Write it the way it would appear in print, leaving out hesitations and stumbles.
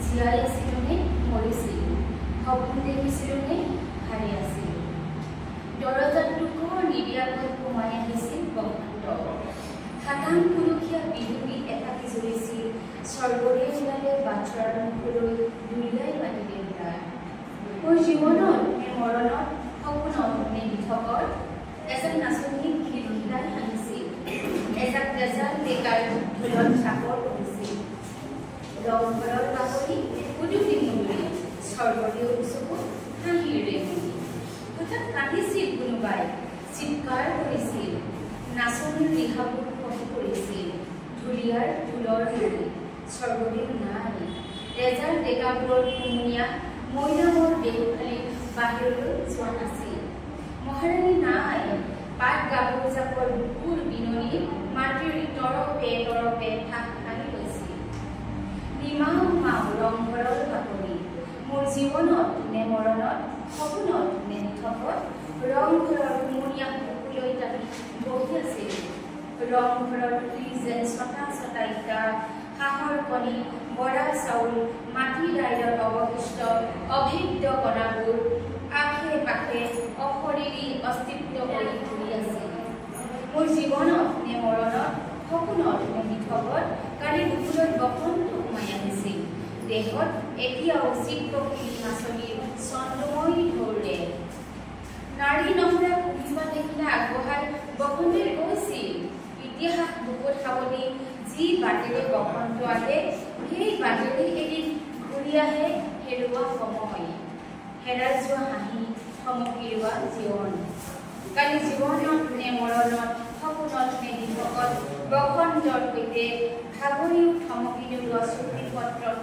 জীয়াই আছিলনে মৰিছিল সপোন দেখিছিলনে হাৰি আছিল দৰজাত দুখৰ নিদিয়াকৈ সোমাই আহিছিল বসন্ত খাটাং পুৰুষীয়া বিহুৱী একাকি জ্বলিছিল স্বৰ্গৰে ওলালে বাটৰাৰ মুখলৈ দুলিয়াই মাতিলে উৰাই মোৰ জীৱনত নে মৰণত সপোনত নে দিঠকত এজন নাচনীক খিলখিলাই হাঁহিছিল এজাক তেজাল ডেকাৰ ঢোলত চাপৰ কৰিছিল ৰংঘৰৰ বাকলি উদুলি মুদুলি স্বৰ্গদেউ চকুত হাঁহিৰে মুদি হঠাৎ কান্দিছিল কোনোবাই চিৎকাৰ কৰিছিল নাচনীৰ ৰিহাবোৰ খহি পৰিছিল ঢুলীয়াৰ ঢোলৰ হেৰি স্বৰ্গদেউ নাই তেজাৰ ডেকাবোৰৰ কুমুনীয়া মৈদামৰ দেউখালী বাহিৰলৈ যোৱা নাছিল মহাৰাণী নাই পাত গাভৰু জাকৰ বুকুৰ বিননি মাটিৰ তৰপে তৰপে ঠাক ভাঙি গৈছিল নিমাও মাও ৰংঘৰৰ বাকলি মোৰ জীৱনত নে মৰণত সপোনত নে নিথকত ৰংঘৰৰ কুমুনীয়া বুকুলৈ টানি বহি আছিল ৰংঘৰৰ যেন ছটা ছটা ইটা হাঁহৰ কণী বৰা চাউল মাটি দাইলৰ অৱশিষ্ট অভিজ্ঞ কণাবোৰ আশে পাশে অশৰীৰী অস্তিত্ব কৰি ঘূৰি আছিল মোৰ জীৱনত নে মৰণত সপোনত নে নিথকত কালি বুকুলৈ বসন্ত সোমাই আহিছিল দেহত এতিয়াও চিত্তশীল নাচনীৰ চন্দ্ৰময়ী ঢৌৰে নাৰী নমৰা পুলিবা দেখিলে আগবঢ়াই বসন্তেৰ গৈছিল ইতিহাস বুকুত সাৱটি যি বাটেৰে বসন্ত আহে সেই বাটেৰে এদিন ঘূৰি আহে হেৰুৱা সময় হেৰাই যোৱা হাঁহি থমকি ৰোৱা জীৱন কালি জীৱনত নে মৰণত সপোনত নে দিঠকত বসন্তৰ সৈতে ভাগৰিও থমকি নোলোৱা চুক্তি পত্ৰত